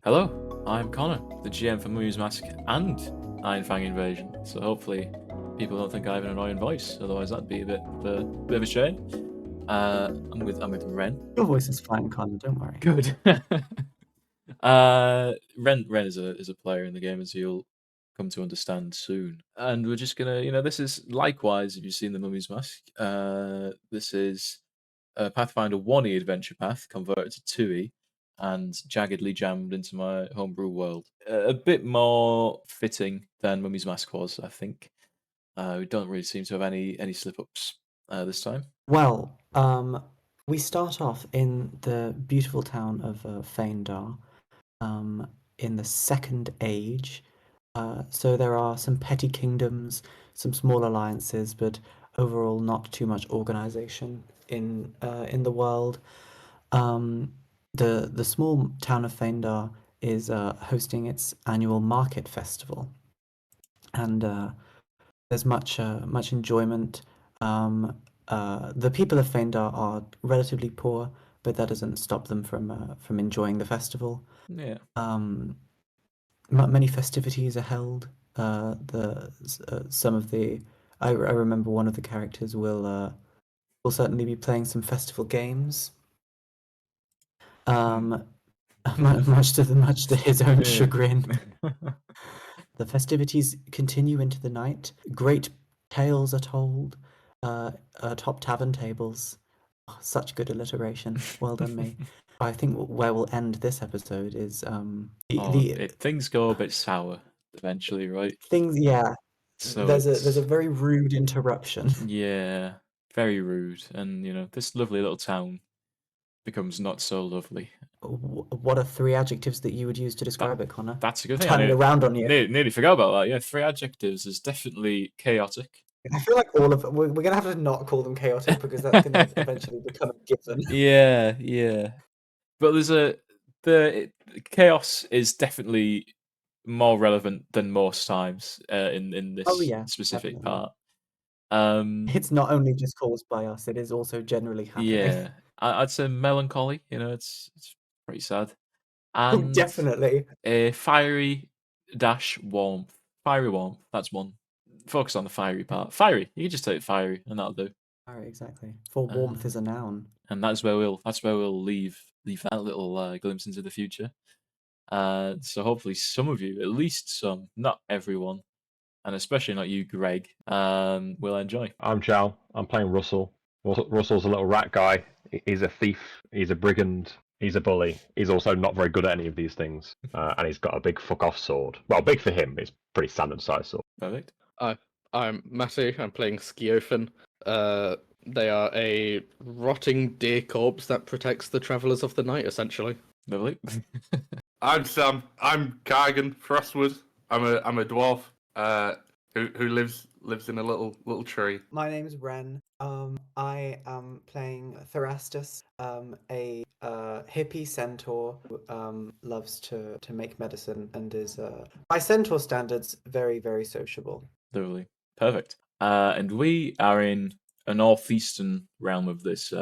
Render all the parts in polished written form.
Hello, I'm Connor, the GM for Mummies Mask and Ironfang Invasion. So hopefully people don't think I have an annoying voice. Otherwise, that'd be a bit of a shame. I'm with Wren. Your voice is fine, Connor. Don't worry. Good. Wren is a player in the game, as you'll come to understand soon. And we're just gonna, this is likewise. If you've seen the Mummies Mask, this is a Pathfinder 1e adventure path converted to 2e and jaggedly jammed into my homebrew world. A bit more fitting than Mummy's Mask was, I think. We don't really seem to have any slip-ups this time. Well, we start off in the beautiful town of Fhaendar, in the Second Age. So there are some petty kingdoms, some small alliances, but overall not too much organization in the world. The small town of Fhaendar is hosting its annual market festival, and there's much enjoyment. The people of Fhaendar are relatively poor, but that doesn't stop them from enjoying the festival. Yeah. Many festivities are held. Some of the I remember one of the characters will certainly be playing some festival games. Much to his own chagrin. The festivities continue into the night. Great tales are told. Top tavern tables. Oh, such good alliteration. Well done, me. I think where we'll end this episode is things go a bit sour eventually, right? things. Yeah. So there's a very rude interruption. Yeah, very rude, and this lovely little town becomes not so lovely. What are 3 adjectives that you would use to describe it, Connor? That's a good thing. Turning around on you. Nearly forgot about that. Yeah, 3 adjectives is definitely chaotic. I feel like we're gonna have to not call them chaotic because that's gonna eventually become a given. Yeah. But the chaos is definitely more relevant than most times in this specific definitely. part. It's not only just caused by us; it is also generally happening. Yeah, I'd say melancholy. It's pretty sad. Oh, And definitely. a fiery dash warmth. Fiery warmth. That's one. Focus on the fiery part. Fiery. You can just take fiery, and that'll do. Fiery, exactly. For warmth is a noun. And that's where we'll leave that little glimpse into the future. So hopefully some of you, at least some, not everyone, and especially not you, Greg, will enjoy. I'm Chow. I'm playing Russell. Russell's a little rat guy. He's a thief. He's a brigand. He's a bully. He's also not very good at any of these things. And he's got a big fuck-off sword. Well, big for him. It's pretty standard-sized sword. Perfect. I'm Mattie. I'm playing Sciofan. They are a rotting deer corpse that protects the travellers of the night, essentially. Lovely. I'm Sam. I'm Kargan Frostwood. I'm a dwarf who lives in a little tree. My name's Wren. I am playing Therastus, a hippie centaur who loves to make medicine and is, by centaur standards, very, very sociable. Lovely. Perfect. And we are in a northeastern realm of this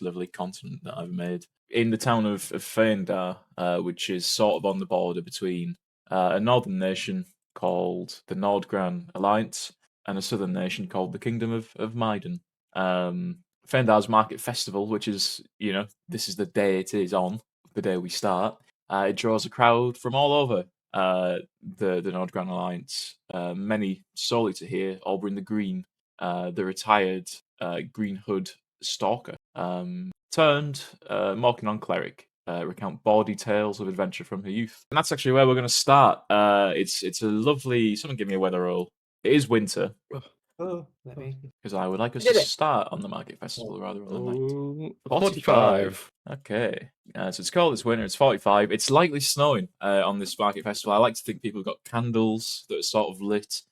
lovely continent that I've made. In the town of Phaendar, which is sort of on the border between a northern nation called the Nordgran Alliance and a southern nation called the Kingdom of Maiden. Fendar's Market Festival, which is, this is the day it is on, the day we start. It draws a crowd from all over the Nordgran Alliance, many solely to hear Aubryn the Green, the retired Green Hood stalker, turned Morkin on cleric, recount bawdy tales of adventure from her youth. And that's actually where we're going to start. It's a lovely... Someone give me a weather roll. It is winter. Let me... Because I would like us to start on the Market Festival rather than night. 45. Okay. So it's cold, it's winter, it's 45. It's lightly snowing on this Market Festival. I like to think people have got candles that are sort of lit.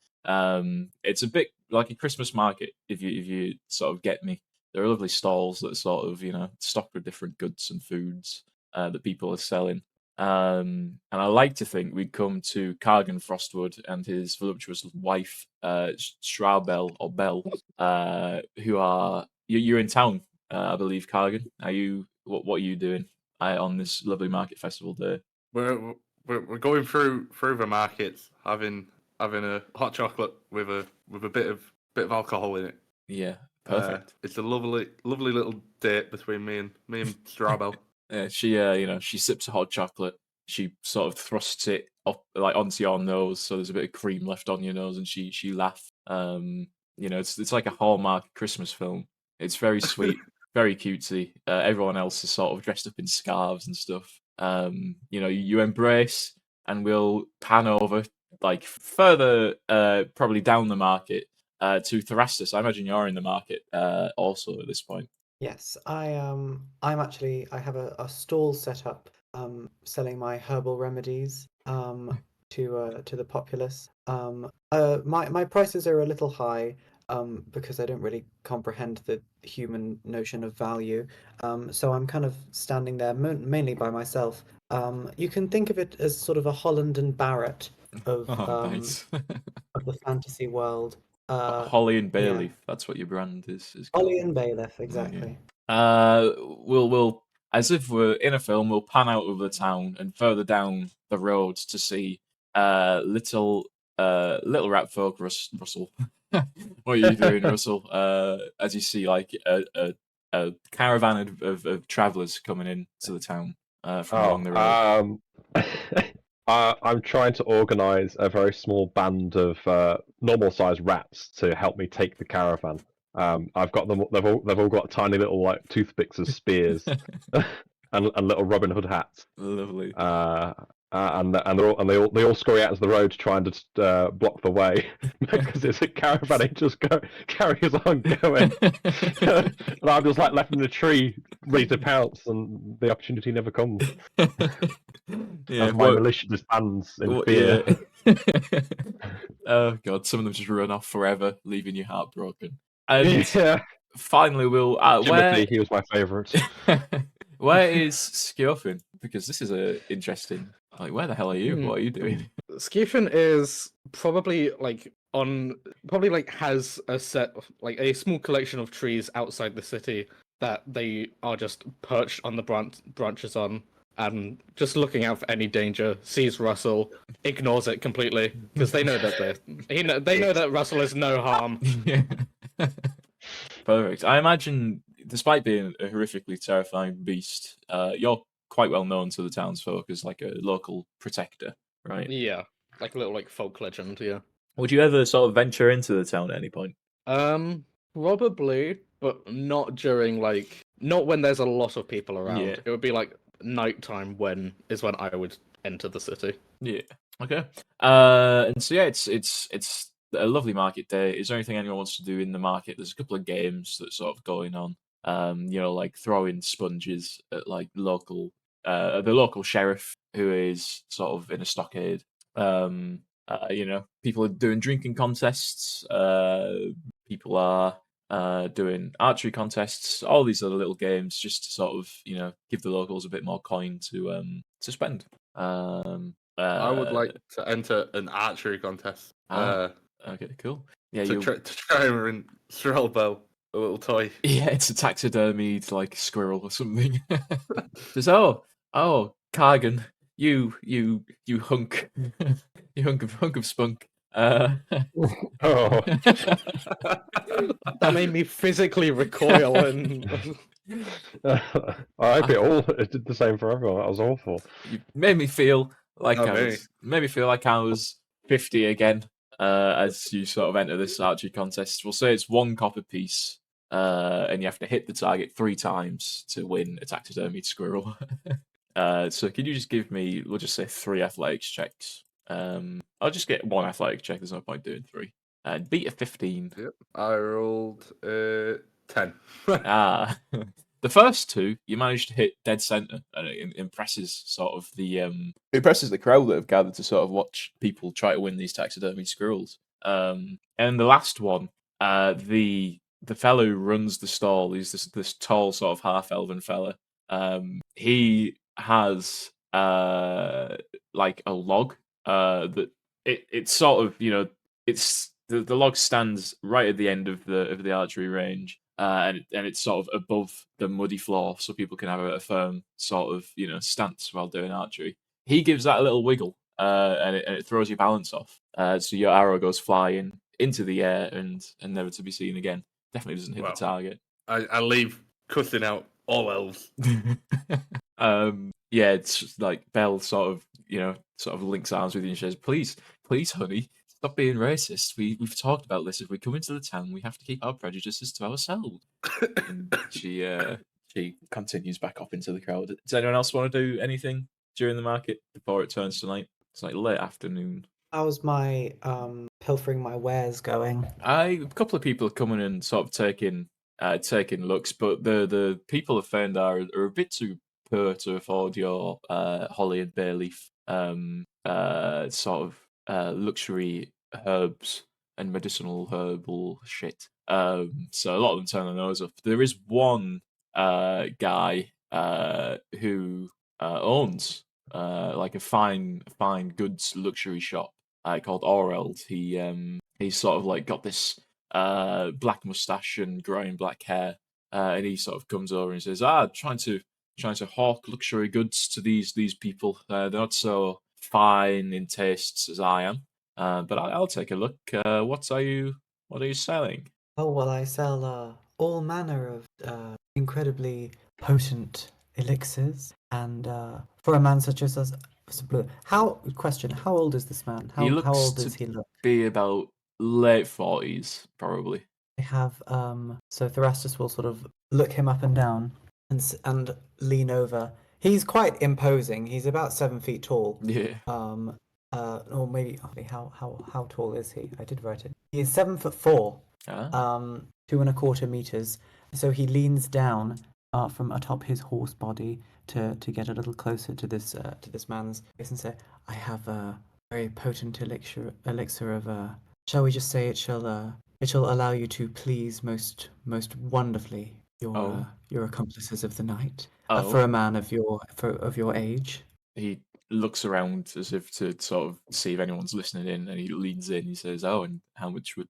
It's a bit like a Christmas market, if you sort of get me. There are lovely stalls that are sort of, stocked with different goods and foods that people are selling. And I like to think we'd come to Kargan Frostwood and his voluptuous wife, Shroudbell or Bell, who are... You're in town, I believe, Kargan. What are you doing on this lovely market festival day? we're going through the markets, having a hot chocolate with a bit of alcohol in it. Yeah, perfect. It's a lovely little date between me and Strabo. She sips a hot chocolate. She sort of thrusts it up like onto your nose, so there's a bit of cream left on your nose, and she laughs. It's like a Hallmark Christmas film. It's very sweet, very cutesy. Everyone else is sort of dressed up in scarves and stuff. You embrace, and we'll pan over like further, probably down the market, to Thrastus. I imagine you're in the market also at this point. Yes, I have a stall set up selling my herbal remedies to the populace. My prices are a little high because I don't really comprehend the human notion of value. So I'm kind of standing there mainly by myself. You can think of it as sort of a Holland and Barrett of Nice. of the fantasy world. Holly and yeah. Bayleaf. That's what your brand is Holly called. and Bailiff, exactly. We'll as if we're in a film, we'll pan out of the town and further down the road to see little rat folk Russell. What are you doing, Russell? As you see like a caravan of travellers coming in to the town from along the road. I'm trying to organise a very small band of normal-sized rats to help me take the caravan. I've got them. They've all got tiny little like toothpicks as spears, and little Robin Hood hats. Lovely. And they all scurry out into the road to try and just block the way because it's a caravan. It just carries on going, and I'm just like left in a tree, ready to pounce, and the opportunity never comes. Yeah, my militia just stands in fear. Yeah. Oh god, some of them just run off forever, leaving you heartbroken. And finally, we'll Timothy, he was my favourite. Where is Skioffin? Because this is a interesting. Like, where the hell are you? What are you doing? Skioffin is probably has a a small collection of trees outside the city that they are just perched on the branches on, and just looking out for any danger. Sees Russell, ignores it completely because they know that they know that Russell is no harm. Yeah. Perfect. I imagine, despite being a horrifically terrifying beast, you're quite well known to the townsfolk as like a local protector, right? Yeah, like a little folk legend. Yeah. Would you ever sort of venture into the town at any point? Probably, but not during not when there's a lot of people around. Yeah. It would be like nighttime when I would enter the city. Yeah. Okay. And so yeah, it's a lovely market day. Is there anything anyone wants to do in the market? There's a couple of games that's sort of going on. Like throwing sponges at like the local sheriff who is sort of in a stockade. People are doing drinking contests. People are doing archery contests. All these other little games just to sort of give the locals a bit more coin to spend. I would like to enter an archery contest. Okay, cool. Yeah, to try and win Strelbo, a little toy. Yeah, it's a taxidermied like squirrel or something. Says, oh, Cargan, you hunk, you hunk of spunk. Oh, that made me physically recoil and. I hope it did the same for everyone. That was awful. You made me feel like I was 50 again. As you sort of enter this archery contest, we'll say it's 1 copper piece, and you have to hit the target 3 times to win a taxidermied squirrel. So can you just give me, we'll just say 3 athletics checks. I'll just get 1 athletic check. There's no point doing 3. And beat a 15. Yep, I rolled 10. The first 2 you managed to hit dead center, and it impresses the crowd that have gathered to sort of watch people try to win these taxidermy squirrels. And the last one, the fellow who runs the stall, he's this tall sort of half elven fella. He has like a log that it's sort of it's the log stands right at the end of the archery range. And it's sort of above the muddy floor, so people can have a firm sort of stance while doing archery. he gives that a little wiggle, and it throws your balance off. So your arrow goes flying into the air and never to be seen again. Definitely doesn't hit the target. I leave cussing out all elves. Yeah, it's just like Belle sort of links arms with you and says, "Please, honey, stop being racist. We've talked about this. If we come into the town, we have to keep our prejudices to ourselves." And she continues back off into the crowd. Does anyone else want to do anything during the market before it turns to night? It's like late afternoon. How's my pilfering my wares going? A couple of people are coming and sort of taking looks, but the people of Fhaendar are a bit too poor to afford your holly and bay leaf sort of luxury herbs and medicinal herbal shit. So a lot of them turn their nose up. There is one guy who owns like a fine goods luxury shop called Oreld. He's sort of like got this black mustache and growing black hair, and he sort of comes over and says, trying to hawk luxury goods to these people. They're not so fine in tastes as I am, but I'll take a look. What are you selling? Oh, well, I sell all manner of incredibly potent elixirs, and for a man such as us, how old is this man? How old does he look? Be about late 40s, probably. I have so Thrastus will sort of look him up and down and lean over. He's quite imposing. He's about 7 feet tall. Yeah. Or maybe how tall is he? I did write it. He is 7'4". 2.25 meters. So he leans down from atop his horse body to get a little closer to this man's face and say, "I have a very potent elixir of shall we just say it shall allow you to please most wonderfully your accomplices of the night for a man of your age." He looks around as if to sort of see if anyone's listening in, and he leans in. He says, "Oh, and how much would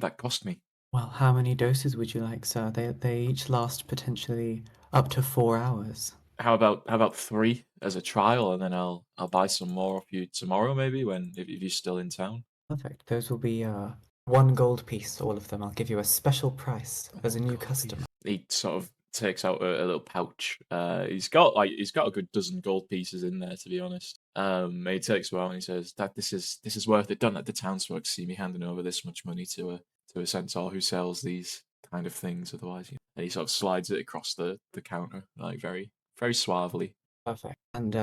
that cost me?" Well, how many doses would you like, sir? They each last potentially up to 4 hours. How about 3 as a trial, and then I'll buy some more of you tomorrow, maybe if you're still in town. Perfect. Those will be 1 gold piece, all of them. I'll give you a special price as a new customer. He sort of takes out a little pouch. He's got a good dozen gold pieces in there, to be honest. He takes one and he says that this is worth it. Don't let the townsfolk see me handing over this much money to a centaur who sells these kind of things. Otherwise, and he sort of slides it across the counter, like very very suavely. Perfect. And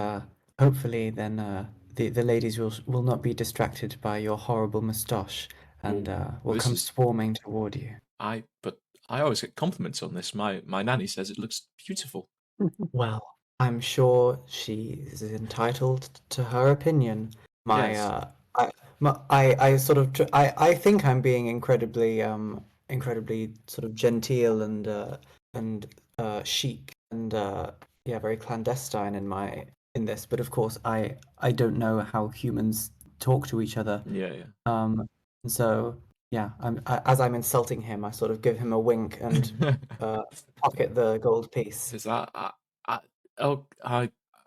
hopefully, then the ladies will not be distracted by your horrible moustache and will come swarming toward you. But I always get compliments on this. My nanny says it looks beautiful. Well, I'm sure she is entitled to her opinion. Yes. I think I'm being incredibly sort of genteel and chic and very clandestine in this. But of course, I don't know how humans talk to each other. Yeah. So yeah, as I'm insulting him, I sort of give him a wink and pocket the gold piece. Is that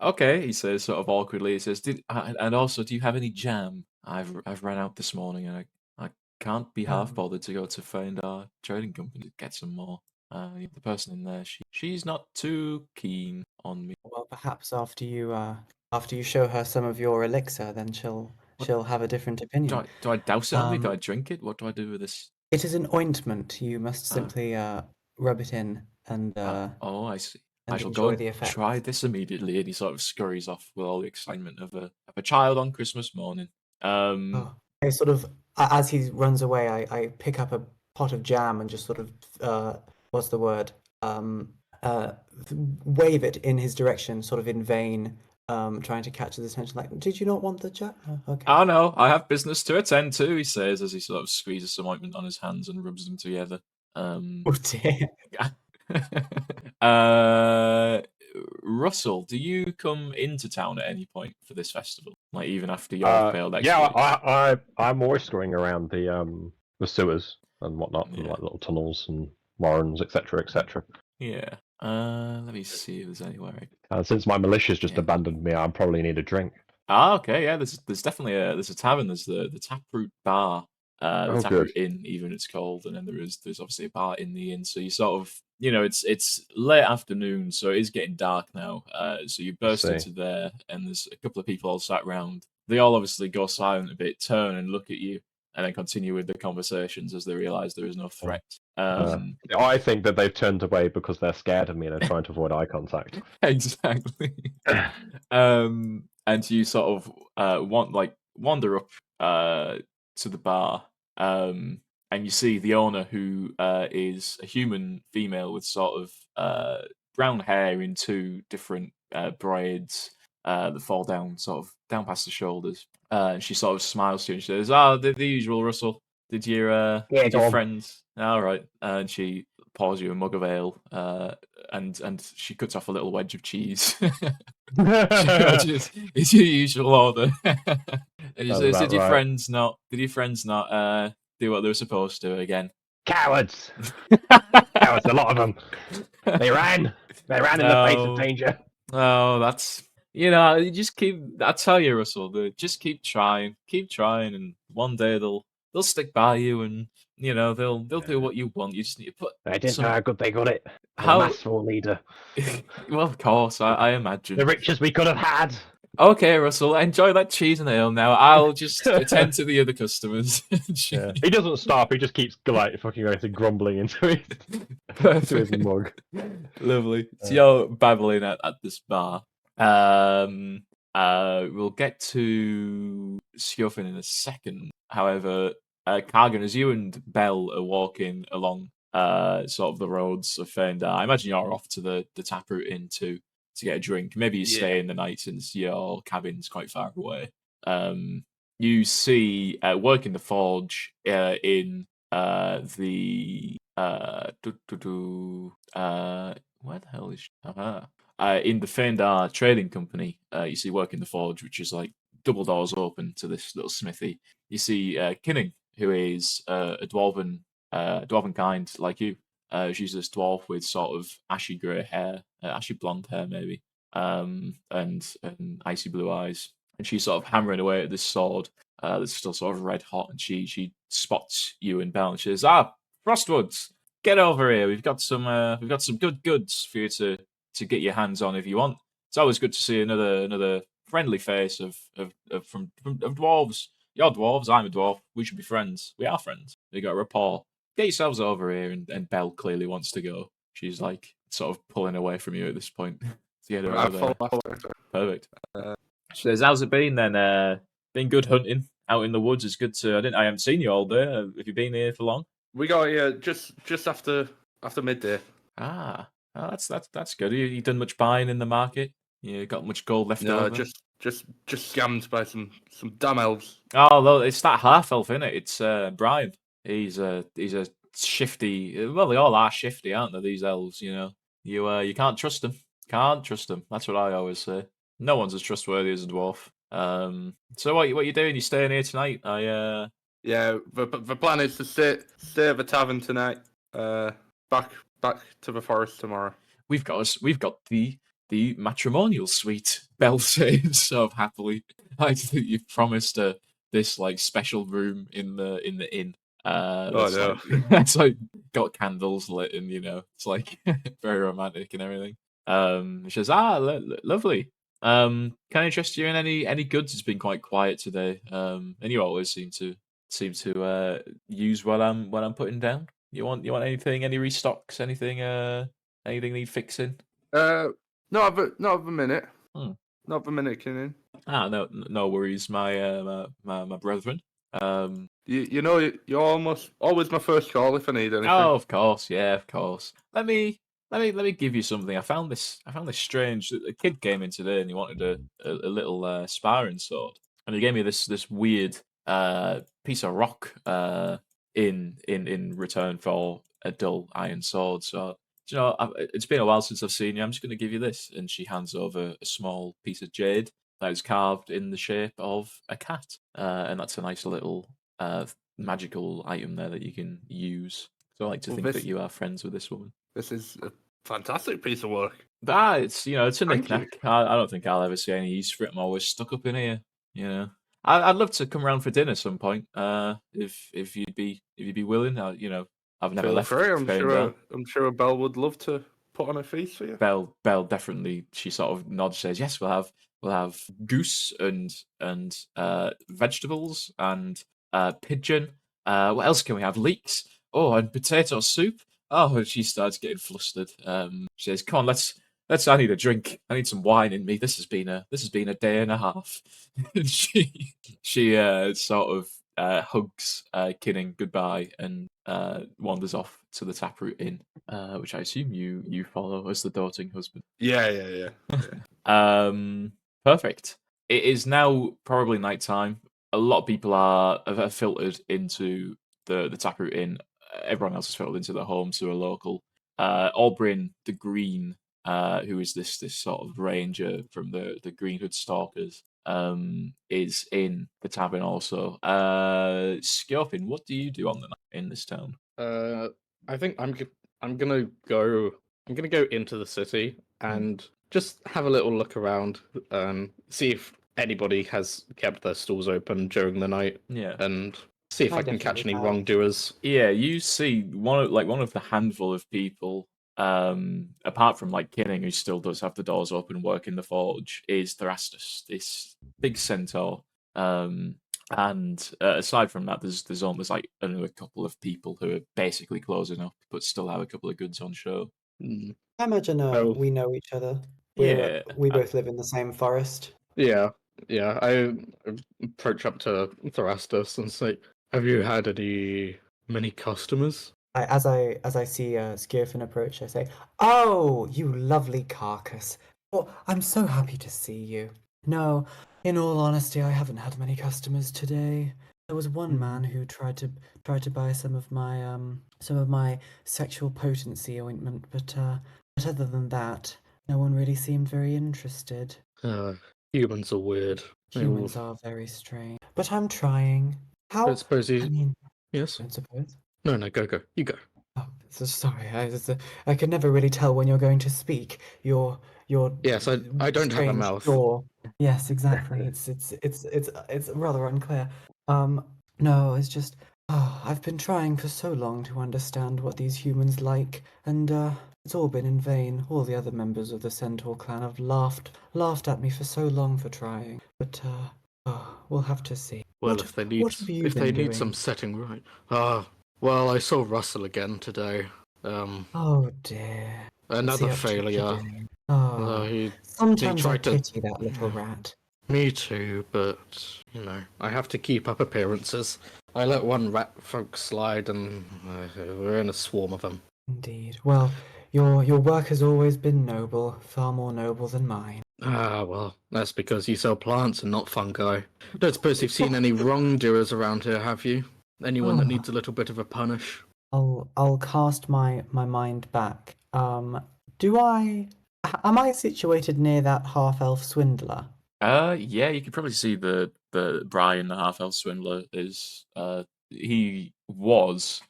okay? He says sort of awkwardly. He says, and also, do you have any jam? I've run out this morning, and I can't be half bothered to go to Fhaendar Trading Company to get some more. The person in there, she's not too keen on me. Well, perhaps after you show her some of your elixir, then she'll have a different opinion. Do I douse it on me? Do I drink it? What do I do with this? It is an ointment. You must simply rub it in and I see. I shall enjoy go the effect. try this immediately. And he sort of scurries off with all the excitement of a child on Christmas morning. I sort of, as he runs away, I pick up a pot of jam and just sort of, what's the word? Wave it in his direction, sort of in vain, trying to catch his attention. Like, did you not want the jam? Oh, okay. Oh no, I have business to attend to, he says as he sort of squeezes some ointment on his hands and rubs them together. Oh dear. Russell, do you come into town at any point for this festival? Like even after your failed expedition? Yeah, I'm always scurrying around the sewers and whatnot, and like little tunnels and warrens, etc., etc. Yeah. Let me see if there's anywhere. Since my militia's just Yeah. abandoned me, I probably need a drink. Okay, yeah. There's definitely there's a tavern. There's the Taproot Bar, the Oh, Taproot good. Inn, even it's called, and then there's obviously a bar in the inn. So you sort of it's late afternoon, so it is getting dark now. So you burst see. into there, and there's a couple of people all sat around. They all obviously go silent a bit, turn and look at you, and then continue with the conversations as they realise there is no threat. I think that they've turned away because they're scared of me and are trying to avoid eye contact. Exactly. And you sort of wander up to the bar, and you see the owner, who is a human female with sort of brown hair in two different braids that fall down down past the shoulders. And she sort of smiles to you and she says, "Ah, the usual, Russell. Did your Yeah, did go your on." friends? All right." And she pours you a mug of ale, and she cuts off a little wedge of cheese. It's your usual order. And she Sounds says, about "Did your right. friends not? Did your friends not do what they were supposed to again?" Cowards! Cowards, a lot of them. They ran. They ran in the face of No. danger. Oh, that's you just keep. I tell you, Russell, just keep trying, and one day they'll stick by you, and they'll do what you want. You just need to put They didn't know some. how good they got it. I'm a How masterful leader. well, of course, I imagine. The richest we could have had. Okay, Russell, enjoy that cheese and ale now. I'll just attend to the other customers. Yeah. He doesn't stop. He just keeps fucking grumbling into his Perfect. mug. Lovely. So you're babbling at this bar. We'll get to Scuffin in a second. However, Kargan, as you and Bell are walking along sort of the roads of Fhaendar, I imagine you're off to the Taproot Inn to get a drink. Maybe you stay in the night since your cabin's quite far away. You see work in the forge in the where the hell is in the Fhaendar Trading Company. You see work in the forge, which is like double doors open to this little smithy. You see Kinning, who is a dwarven kind like you. She's this dwarf with sort of ashy grey hair, ashy blonde hair maybe, and icy blue eyes. And she's sort of hammering away at this sword that's still sort of red hot. And she spots you and Bell, and she says, "Ah, Frostwoods, get over here. We've got some good goods for you to get your hands on if you want. It's always good to see another friendly face of dwarves. You're dwarves, I'm a dwarf. We should be friends. We are friends. We got a rapport. Get yourselves over here." And Belle clearly wants to go. She's like sort of pulling away from you at this point. To get her over there. Perfect. She says, "How's it been then? Been good hunting out in the woods. It's good to. I haven't seen you all day. Have you been here for long?" We got here just after midday. Ah, oh, that's good. You done much buying in the market? You got much gold left No, over? just scammed by some damn elves. Oh, well, it's that half elf, isn't it? It's Brian. He's a shifty. Well, they all are shifty, aren't they? These elves, you can't trust them. Can't trust them. That's what I always say. No one's as trustworthy as a dwarf. So what you doing? You staying here tonight? Yeah, the plan is to stay at the tavern tonight. Back to the forest tomorrow. We've got the matrimonial suite. Belle says so happily. I think you've promised this like special room in the inn. That's no. that's like got candles lit, and it's like very romantic and everything. She says, lovely. Can I interest you in any goods? It's been quite quiet today. And you always seem to use what I'm putting down. You want anything? Any restocks? Anything need fixing? Not of a minute. Hmm. Not of a minute, Kinnan. No worries, my brethren. You're always my first call if I need anything. Oh, of course, yeah, of course. Let me give you something. I found this strange. A kid came in today and he wanted a little sparring sword, and he gave me this weird piece of rock in return for a dull iron sword. So it's been a while since I've seen you. I'm just going to give you this, and she hands over a small piece of jade that is carved in the shape of a cat, and that's a nice little magical item there that you can use. So I like to think that you are friends with this woman. This is fantastic piece of work. It's it's a Thank you. knick-knack. I don't think I'll ever see any use for it. I'm always stuck up in here. I'd love to come around for dinner some point. If you'd be willing. I've never Feel left free. Fangwood. I'm sure Belle would love to put on a feast for you. Belle definitely. She sort of nods, says yes. We'll have goose and vegetables and pigeon. What else can we have? Leeks. Oh, and potato soup. Oh, and she starts getting flustered. She says, "Come on, let's. I need a drink. I need some wine in me. This has been a day and a half." And she sort of hugs Kinning goodbye and wanders off to the Taproot Inn, which I assume you follow as the doting husband. Yeah. Perfect. It is now probably nighttime. A lot of people have filtered into the Taproot Inn. Everyone else has filtered into their homes who are local. Aubryn the Green, who is this sort of ranger from the Greenhood Stalkers, is in the tavern also. Scorpion, what do you do on the night in this town? I think I'm gonna go into the city and just have a little look around, see if anybody has kept their stalls open during the night, Yeah. and see if I I can catch definitely any have. wrongdoers. Yeah, you see one of the handful of people, apart from like Kinning, who still does have the doors open, working the forge, is Thrastus, this big centaur. And aside from that, there's almost like another couple of people who are basically closing up, but still have a couple of goods on show. Mm. I imagine Oh. we know each other. Yeah, We both live in the same forest. Yeah. I approach up to Thrastus and say, "Have you had many customers?" As I see Skirfin approach, I say, "Oh, you lovely carcass! Oh, I'm so happy to see you." No, in all honesty, I haven't had many customers today. There was one man who tried to buy some of my sexual potency ointment, but other than that, no one really seemed very interested. Humans are weird. They all- Humans are very strange, but I'm trying. I How? suppose I mean, Yes. I suppose. No, go. You go. Oh, so sorry. I can never really tell when you're going to speak. Your Yes, I don't have a strange mouth. jaw. Yes, exactly. It's rather unclear. No, it's just I've been trying for so long to understand what these humans like, and it's all been in vain. All the other members of the Centaur clan have laughed at me for so long for trying. But we'll have to see. Well, What if they need have you been doing? some setting right. Well, I saw Russell again today. Oh dear. What's Another he up to failure. today? Oh, He sometimes I tried to- pity that little rat. Me too, but I have to keep up appearances. I let one rat folk slide, and we're in a swarm of them. Indeed. Well, your work has always been noble, far more noble than mine. Well, that's because you sell plants and not fungi. Don't suppose you've seen any wrongdoers around here, have you? Anyone that needs a little bit of a punish? I'll cast my mind back. Am I situated near that half-elf swindler? Yeah, you could probably see the Brian, the half elf swindler, is he was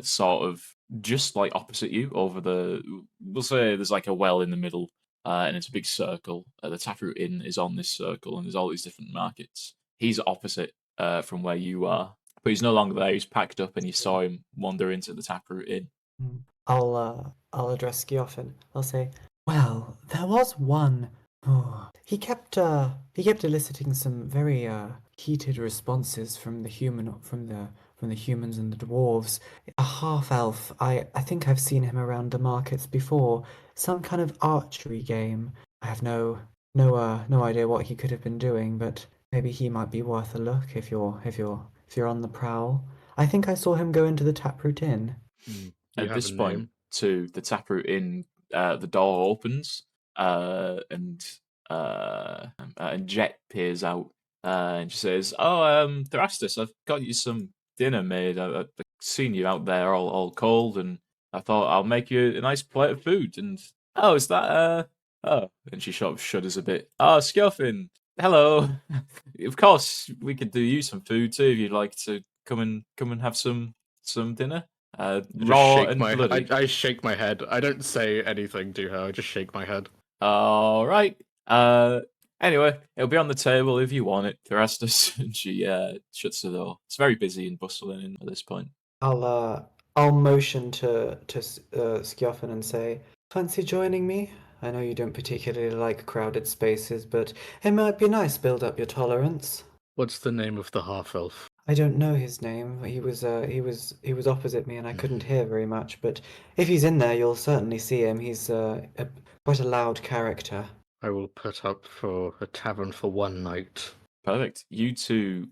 sort of just like opposite you over we'll say there's like a well in the middle, and it's a big circle. The Taproot Inn is on this circle, and there's all these different markets. He's opposite from where you are, but he's no longer there. He's packed up, and you saw him wander into the Taproot Inn. I'll address Skioffin. I'll say, well, there was one. Oh, he kept eliciting some very heated responses from the humans and the dwarves. A half elf. I think I've seen him around the markets before. Some kind of archery game. I have no idea what he could have been doing, but maybe he might be worth a look if you're on the prowl. I think I saw him go into the Taproot Inn. At this point, to the Taproot Inn, the door opens, and Jet peers out, and she says, "Oh, Thrastus, I've got you some dinner made. I've seen you out there all cold, and I thought I'll make you a nice plate of food." And oh, is that oh? And she sort of shudders a bit. Oh, Skelfin, hello. Of course, we could do you some food too if you'd like to come and have some dinner. raw and bloody. I shake my head. I don't say anything to her. I just shake my head. All right. Anyway, it'll be on the table if you want it. Thrastus, and she shuts the door. It's very busy and bustling at this point. I'll motion to Skioffin and say, "Fancy joining me? I know you don't particularly like crowded spaces, but it might be nice to build up your tolerance." What's the name of the half-elf? I don't know his name. He was opposite me, and I couldn't hear very much. But if he's in there, you'll certainly see him. He's quite a loud character. I will put up for a tavern for one night. Perfect. You two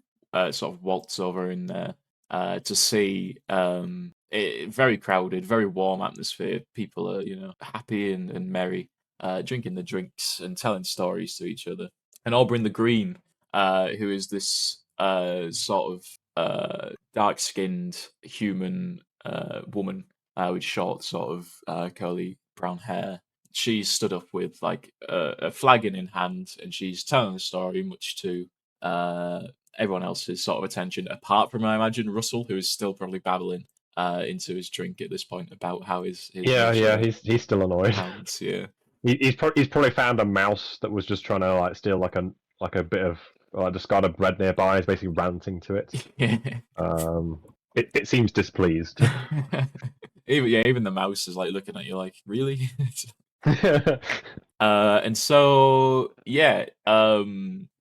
sort of waltz over in there to see very crowded, very warm atmosphere. People are, happy and merry, drinking the drinks and telling stories to each other. And Oberyn the Green, who is this sort of dark-skinned human woman with short, sort of curly brown hair. She's stood up with like a flagon in hand, and she's telling the story, much to everyone else's sort of attention, apart from, I imagine, Russell, who is still probably babbling into his drink at this point about how his he's still annoyed. Pounds, yeah. He's probably found a mouse that was just trying to like steal like a bit of discarded bread nearby. He's basically ranting to it. It seems displeased. Even the mouse is like looking at you like, really? And so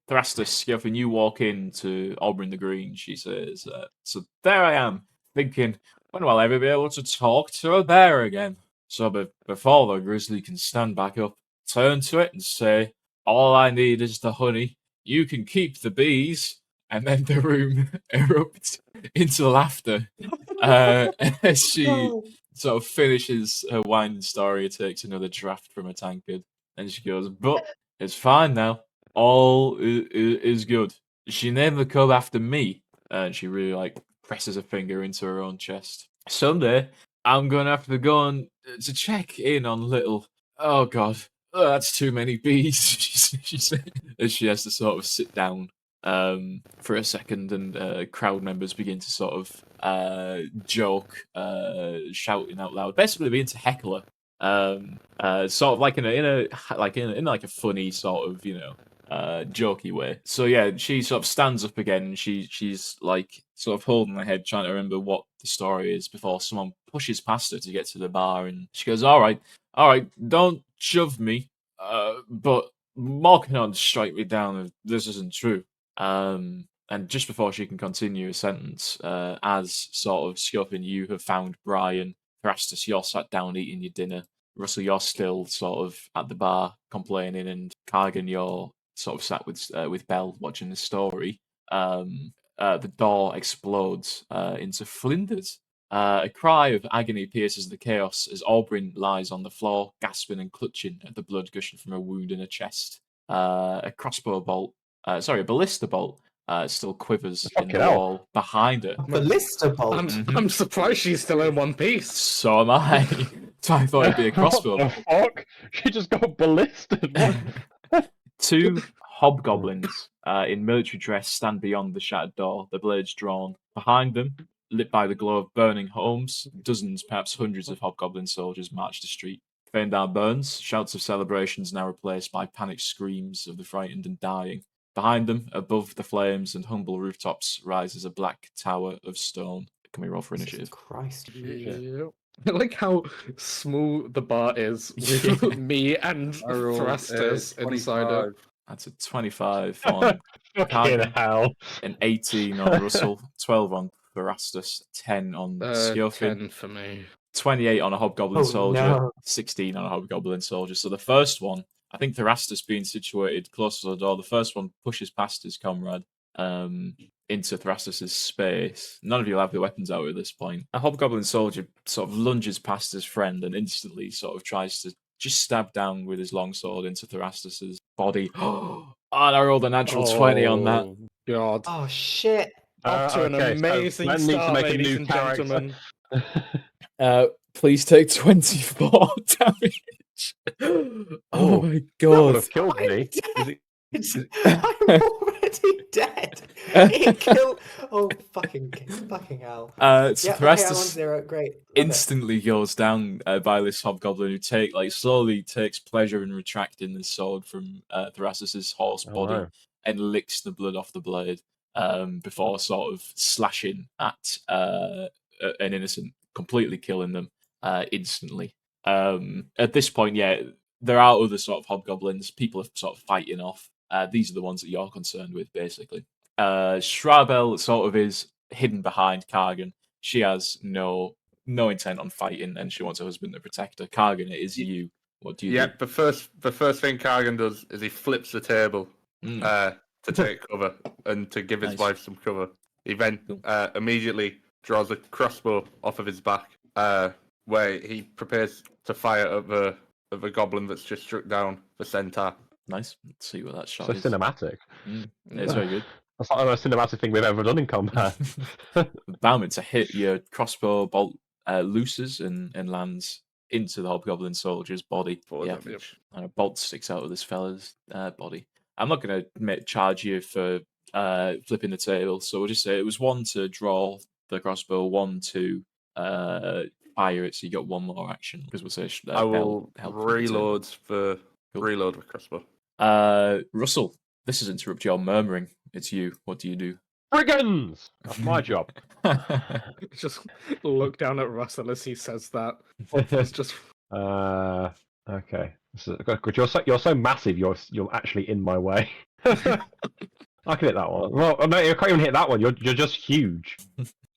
Thrastus, when you walk into Oberyn the Green, she says, "So there I am, thinking, when will I ever be able to talk to a bear again? So before the grizzly can stand back up, turn to it and say, all I need is the honey. You can keep the bees." And then the room erupts into laughter as she sort of finishes her wine story, takes another draft from a tankard, and she goes, "But it's fine now. All is good. She never come after me." And she really presses a finger into her own chest. "Someday I'm gonna have to go on to check in on little. Oh God, that's too many bees." She said, as she has to sort of sit down for a second, and crowd members begin to sort of joke, shouting out loud, basically being to heckle her, sort of like in a funny sort of jokey way. So yeah, she sort of stands up again, and she's like sort of holding her head, trying to remember what the story is before someone pushes past her to get to the bar, and she goes, all right, don't shove me, but Mark cannot strike me down if this isn't true." And just before she can continue a sentence, as sort of Skioffin, you have found Brian. Thrastus, you're sat down eating your dinner. Russell, you're still sort of at the bar complaining, and Cargan, you're sort of sat with Belle watching the story. The door explodes into flinders. A cry of agony pierces the chaos as Oberyn lies on the floor, gasping and clutching at the blood gushing from a wound in her chest. A ballista bolt still quivers in the wall behind her. Ballista bolt? I'm surprised she's still in one piece. So am I. So I thought it'd be a crossbow bolt. What the fuck? She just got ballisted. Two hobgoblins in military dress stand beyond the shattered door, their blades drawn. Behind them, lit by the glow of burning homes, dozens, perhaps hundreds of hobgoblin soldiers march the street. Fhaendar burns, shouts of celebrations now replaced by panicked screams of the frightened and dying. Behind them, above the flames and humble rooftops, rises a black tower of stone. Can we roll for initiative? Christ. I like how small the bar is with me and Thrastus inside it. That's a 25 on Fucking hell. an 18 on Russell, 12 on Thrastus, 10 on Skioffin. 10 for me. 28 on a hobgoblin soldier, no. 16 on a hobgoblin soldier. So the first one, I think Thrastus being situated close to the door, the first one pushes past his comrade into Thrastus's space. None of you will have the weapons out at this point. A hobgoblin soldier sort of lunges past his friend and instantly sort of tries to just stab down with his longsword into Thrastus's body. Oh, and I rolled a natural 20 on that. God. Oh shit. Up to an amazing Glenn needs to start, make a ladies new and character. gentlemen. Please take 24 damage. Oh my That would god. have killed me. I'm already already dead. It killed. Oh, fucking hell. So Yeah, okay, I'm on Thrastus 0. Great. Love instantly goes down by this hobgoblin who slowly takes pleasure in retracting the sword from Thrastus's horse Oh, body no. and licks the blood off the blade before sort of slashing at an innocent, completely killing them instantly. At this point, yeah, there are other sort of hobgoblins. People are sort of fighting off. These are the ones that you're concerned with, basically. Shrabel sort of is hidden behind Kargan. She has no intent on fighting, and she wants her husband to protect her. Kargan, it is you. What do you Yeah, do? the first thing Kargan does is he flips the table to take cover and to give his Nice. wife some cover. He then Cool. immediately draws a crossbow off of his back, where he prepares to fire at the goblin that's just struck down the centaur. Nice. Let's see what that shot So is. cinematic. It's very good. That's not the most cinematic thing we've ever done in combat. Bam, it's a hit. Your crossbow bolt looses and lands into the hobgoblin soldier's body. For Yeah, damage. and a bolt sticks out of this fella's body. I'm not going to charge you for flipping the table, so we'll just say it was 1 to draw the crossbow, 1 to fire it, so you got 1 more action. Because we'll say I will help flip the table. reload the crossbow. Russell, this is interrupt your murmuring. It's you. What do you do? Brigands! That's my job. Just look down at Russell as he says that. It's just Okay. You're so massive. You're actually in my way. I can hit that one. Well, no, you can't even hit that one. You're just huge.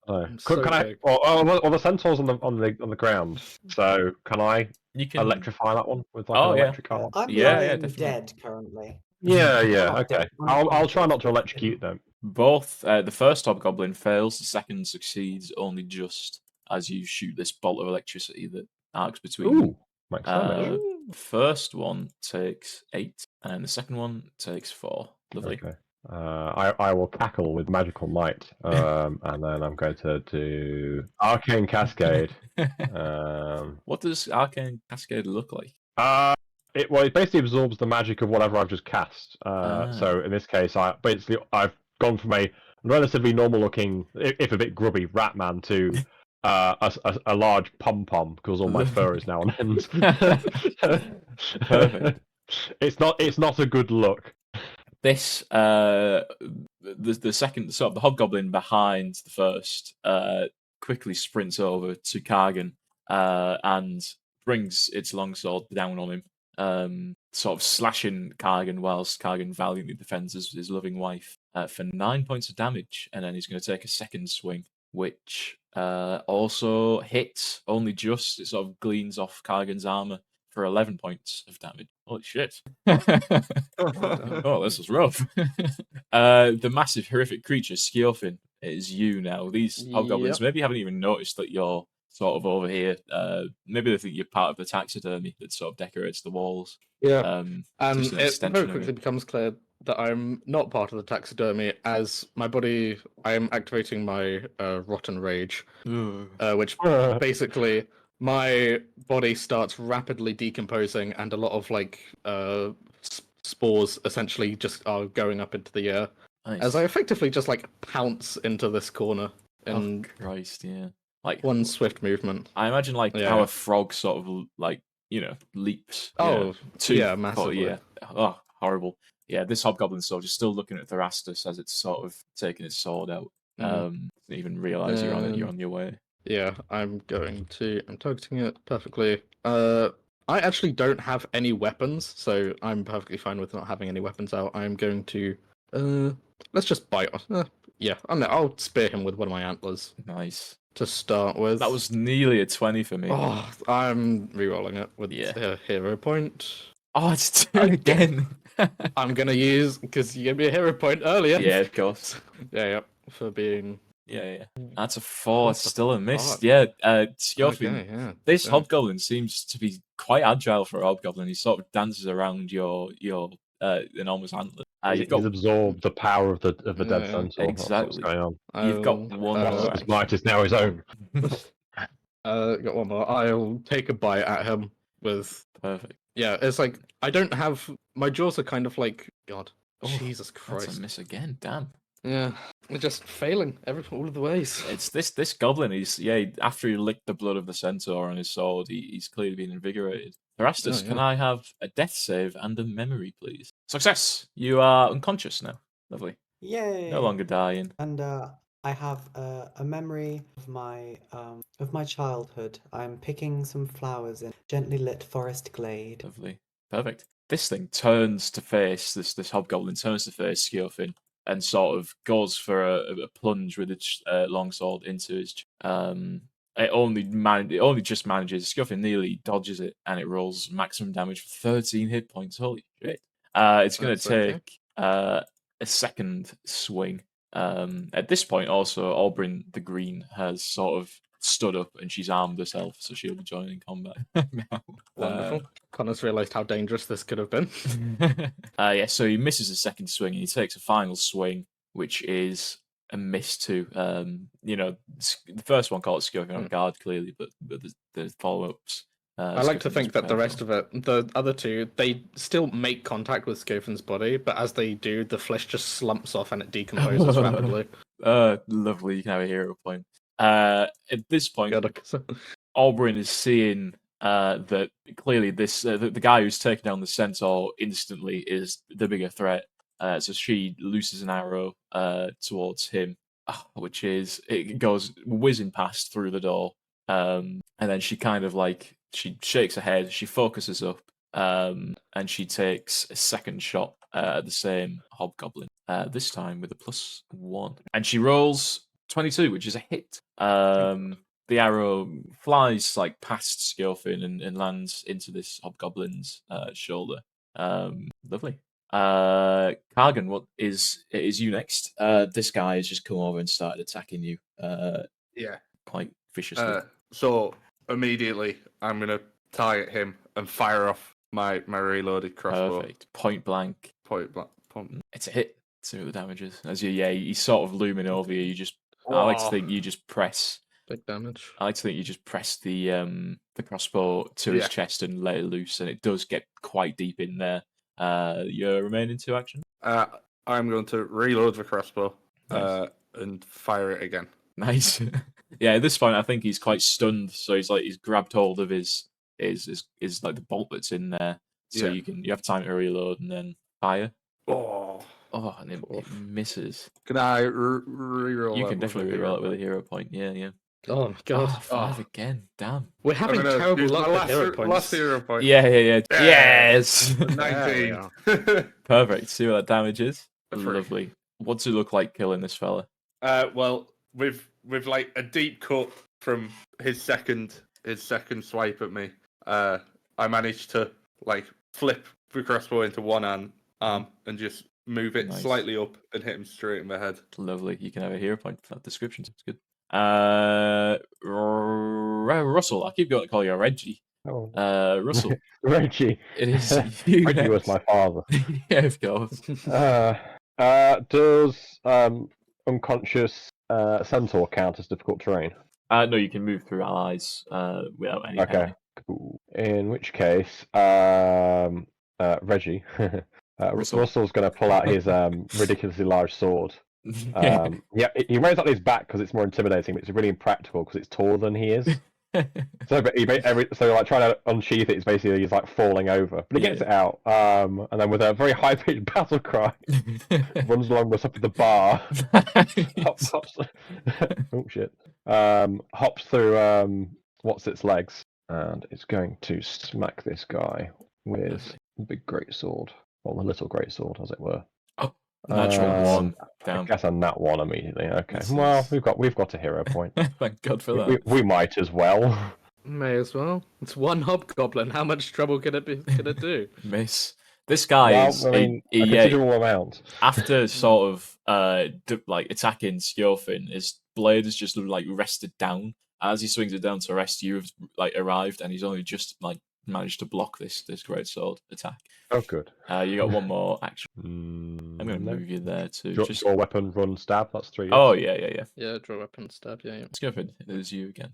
so Can I? big. Or the centaurs on the ground. So can I You can electrify that one with like Oh, an yeah. electric arm? I'm Yeah, lying definitely. dead currently. Yeah, Not okay. dead, I'll try not to unconscious. electrocute them. Both the first hobgoblin fails, the second succeeds only just as you shoot this bolt of electricity that arcs between them. Ooh, max damage. First one takes 8, and the second one takes 4. Lovely. Okay. I will cackle with magical might, and then I'm going to do arcane cascade. What does Arcane Cascade look like? It basically absorbs the magic of whatever I've just cast. So in this case, I've gone from a relatively normal-looking, if a bit grubby, rat man to a large pom-pom because all my fur is now on end. Perfect. It's not a good look. This the second sort of the hobgoblin behind the first quickly sprints over to Kargan and brings its longsword down on him, sort of slashing Kargan whilst Kargan valiantly defends his loving wife for 9 points of damage, and then he's going to take a second swing, which also hits only just. It sort of gleans off Kargan's armor for 11 points of damage. Holy shit. Oh, this was rough. The massive, horrific creature, Skjolfin, is you now. These hobgoblins maybe haven't even noticed that you're sort of over here. Maybe they think you're part of the taxidermy that sort of decorates the walls. Yeah. And just an it extension very of quickly it. becomes clear that I'm not part of the taxidermy, as my body, I am activating my rotten rage, which basically my body starts rapidly decomposing, and a lot of like spores essentially just are going up into the air Nice. as I effectively just like pounce into this corner in Oh Christ, yeah. Like one swift movement. I imagine like Yeah. how a frog sort of like leaps. Massively. Yeah. Oh, horrible. Yeah, this hobgoblin soldier still looking at Thrastus as it's sort of taking its sword out. Doesn't even realise you're on your way. Yeah, I'm targeting it perfectly. I actually don't have any weapons, so I'm perfectly fine with not having any weapons out. I'm going to let's just bite. I'll spear him with one of my antlers Nice. to start with. That was nearly a 20 for me. Oh, I'm re-rolling it with a hero point. Oh, it's 2 again. I'm gonna use because you gave me a hero point earlier. Yeah, of course. Yeah, for being. Yeah. That's a 4. It's still a miss. fuck? Yeah, Skjolfin, Okay, yeah. this yeah. hobgoblin seems to be quite agile for a hobgoblin. He sort of dances around your enormous antler. He's absorbed the power of the dead Yeah, centaur. That's exactly. what's going on. You've got I'll, one more. His might is now his own. Got one more. I'll take a bite at him with. Perfect. Yeah, it's like I don't have my jaws are kind of like God. Oh, Jesus that's Christ. a miss again. Damn. Yeah, we're just failing all of the ways. It's this goblin. After he licked the blood of the centaur on his sword, he's clearly been invigorated. Thrastus, Oh, can yeah. I have a death save and a memory, please? Success. You are unconscious now. Lovely. Yay! No longer dying. And I have a memory of my childhood. I'm picking some flowers in gently lit forest glade. Lovely. Perfect. This thing turns to face this hobgoblin turns to face Skjofin and sort of goes for a plunge with its long sword into his. It only just manages. Skjofin nearly dodges it, and it rolls maximum damage for 13 hit points. Holy shit! It's going to That's okay. take a second swing. At this point, also, Oberyn the Green has sort of stood up and she's armed herself, so she'll be joining combat now. Wonderful. Connor's realised how dangerous this could have been. So he misses a second swing and he takes a final swing, which is a miss too. The first one caught Skjofin on guard clearly, but the follow-ups. I like to Skjofin think was that the prepared rest for. of it, the other two, they still make contact with Scofin's body, but as they do, the flesh just slumps off and it decomposes rapidly. Lovely, you can have a hero point. At this point, Oberyn is seeing that clearly the guy who's taken down the centaur instantly is the bigger threat. So she looses an arrow towards him, which is it goes whizzing past through the door, and then she kind of she shakes her head, she focuses up, and she takes a second shot at the same hobgoblin. This time with a +1, and she rolls 22, which is a hit. The arrow flies past Skjofin and lands into this hobgoblin's shoulder. Lovely. Kargan, what is you next? This guy has just come over and started attacking you. Yeah. Quite viciously. So immediately I'm gonna target him and fire off my reloaded crossbow. Perfect. Point blank. Point blank. It's a hit. See what the damage is. As he's sort of looming over you. I like to think you just press. Big damage. I like to think you just press the crossbow to his chest and let it loose, and it does get quite deep in there. Your remaining 2 action. I'm going to reload the crossbow Nice. and fire it again. Nice. Yeah, at this point, I think he's quite stunned. So he's grabbed hold of his the bolt that's in there. So you have time to reload and then fire. And it misses. Can I reroll? You can definitely reroll it with a hero point. Yeah. Oh my god. 5 again. Damn. We're having terrible luck with hero points. Last hero point. Yeah. Yes. 19. Perfect. See what that damage is. A 3. Lovely. What's it look like killing this fella? Well, with a deep cut from his second swipe at me, I managed to flip the crossbow into one arm and just move it slightly up and hit him straight in the head. Lovely. You can have a hero point for that description. It's good. Russell, I keep going to call you Reggie. Oh. Russell. Reggie. It is you. Reggie was my father. Yeah, of course. Does unconscious centaur count as difficult terrain? No, you can move through allies without any penalty. Cool. In which case, Reggie, Russell's going to pull out his ridiculously large sword. He wears it on his back because it's more intimidating, but it's really impractical because it's taller than he is. So trying to unsheath it is basically he's falling over, but he gets it out, and then with a very high pitched battle cry, runs along the top of the bar, hops through what's its legs, and it's going to smack this guy with the big great sword, or the little great sword, as it were. Natural 1. Damn. I guess a nat 1 immediately. Okay. This Well, is- we've got a hero point. Thank God for that. We might as well. May as well. It's one hobgoblin. How much trouble can it do? Miss. This guy is a considerable amount. After sort of attacking Skjofin, his blade is just rested down. As he swings it down to rest, you've arrived, and he's only just managed to block this great sword attack. Oh, good. You got one more action. I'm going to move you there too. Draw weapon, run, stab. That's 3. Oh yeah. Yeah, draw weapon, stab. Yeah. Skjofin, it is you again.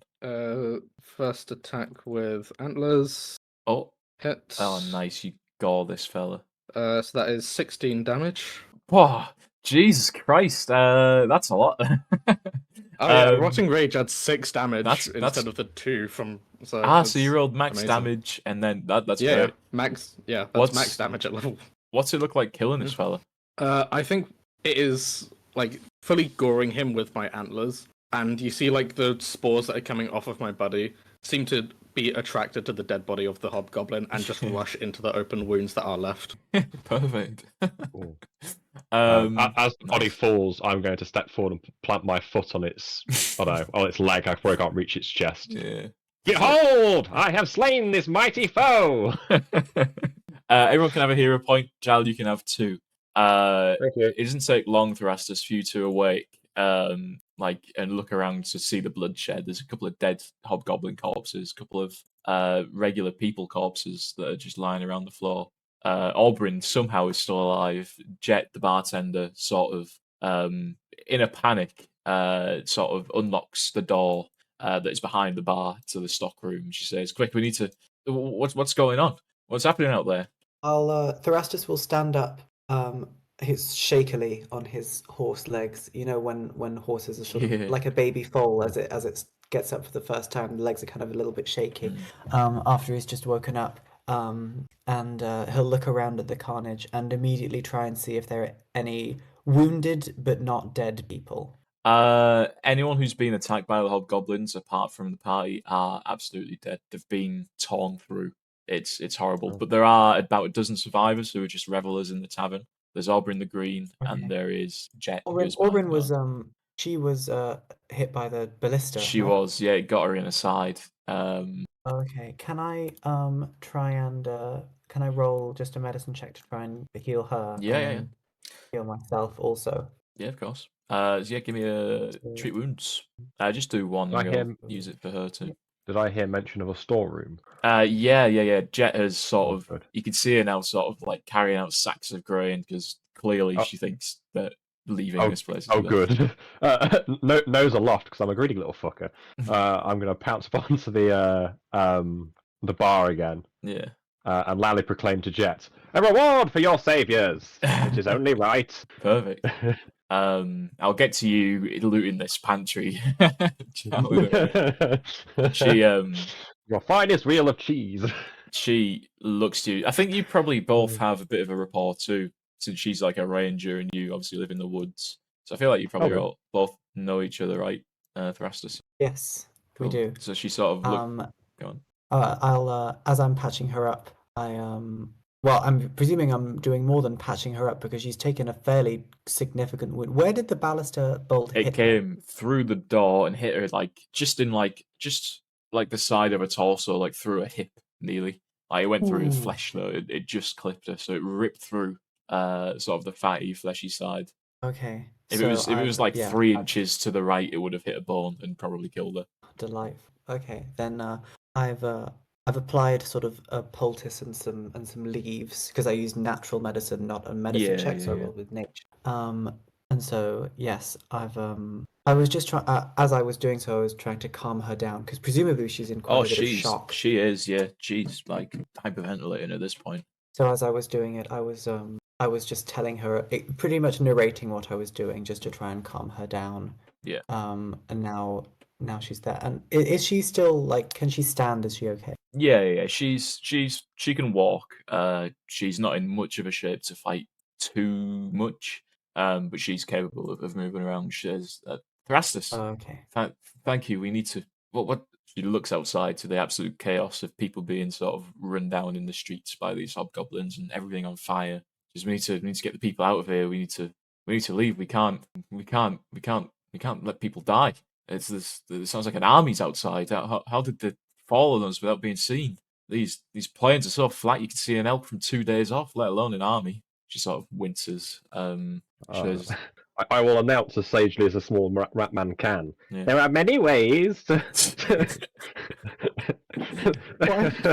First attack with antlers. Oh, Hit. nice! You gore this fella. So that is 16 damage. Whoa, Jesus Christ, that's a lot. Oh yeah, Rotting Rage adds 6 damage that's- instead of the 2 from. So so you rolled max amazing. damage, and then that's yeah, great. max. Yeah, that's What's- max damage at level. What's it look like killing this fella? I think it is like fully goring him with my antlers, and you see like the spores that are coming off of my buddy seem to be attracted to the dead body of the hobgoblin and just rush into the open wounds that are left. Perfect. Cool. Nice. As the body falls, I'm going to step forward and plant my foot on its, on its leg. I probably can't reach its chest. Yeah. Behold, I have slain this mighty foe. Everyone can have a hero point. Jal, you can have 2. Thank you. It doesn't take long, Thrastus, for you to awake, and look around to see the bloodshed. There's a couple of dead hobgoblin corpses, a couple of regular people corpses that are just lying around the floor. Oberyn somehow is still alive. Jet, the bartender, sort of in a panic, sort of unlocks the door that is behind the bar to the stock room. She says, "Quick, we need to. What's going on? What's happening out there?" Thrastus will stand up, his shakily on his horse legs. You know when horses are sort Yeah. of like a baby foal as it gets up for the first time. The legs are kind of a little bit shaky. After he's just woken up, and he'll look around at the carnage and immediately try and see if there are any wounded but not dead people. Anyone who's been attacked by the hobgoblins, apart from the party, are absolutely dead. They've been torn through. It's horrible. But there are about a dozen survivors who are just revelers in the tavern. There's Oberyn the Green, and there is Jet. Oberyn was she was hit by the ballista. She right? was, yeah. It got her in her side. Okay. Can I try and can I roll just a medicine check to try and heal her? Yeah, and yeah, then heal myself also. Yeah, of course. Yeah, give me a treat wounds. Just do one Did I and hear- use it for her too. Did I hear mention of a storeroom? Yeah. Jet has sort Oh, of. good. You can see her now, sort of like carrying out sacks of grain because clearly Oh. she thinks that leaving this place. Is Oh, the best. good. Knows a lot because I'm a greedy little fucker. I'm going to pounce upon to the bar again Yeah. and loudly proclaim to Jet, "A reward for your saviors, which is only right." Perfect. I'll get to you looting this pantry. She Your finest reel of cheese. she looks to you. I think you probably both have a bit of a rapport too, since she's like a ranger and you obviously live in the woods. So I feel like you probably Okay. both know each other, right, Thrastus? Yes, we Cool. do. So she sort of go on. I'll as I'm patching her up, well, I'm presuming I'm doing more than patching her up because she's taken a fairly significant wound. Where did the ballista bolt hit? It came through the door and hit her just the side of her torso, like through her hip, nearly. Like it went through her Ooh. flesh though. It just clipped her, so it ripped through sort of the fatty, fleshy side. Okay. If it was like yeah, 3 inches to the right, it would have hit a bone and probably killed her. delightful. Okay, then I've applied sort of a poultice and some leaves because I used natural medicine, not a medicine check, so I rolled with nature. And so yes, I was just trying as I was doing so, I was trying to calm her down because presumably she's in quite a bit of shock. She is, yeah. She's like hyperventilating at this point. So as I was doing it, I was just telling her, pretty much narrating what I was doing, just to try and calm her down. Yeah. And now she's there. And is she still like? Can she stand? Is she okay? Yeah. She can walk. She's not in much of a shape to fight too much. But she's capable of moving around. She says, "Thrastus, Okay. thank you. We need to." What? She looks outside to the absolute chaos of people being sort of run down in the streets by these hobgoblins and everything on fire. Just we need to get the people out of here. We need to leave. We can't let people die. It's this. It sounds like an army's outside. How did they fall on us without being seen? These plains are so flat you can see an elk from 2 days off, let alone an army. She sort of winces. Says, I will announce as sagely as a small rat man can. Yeah. There are many ways to...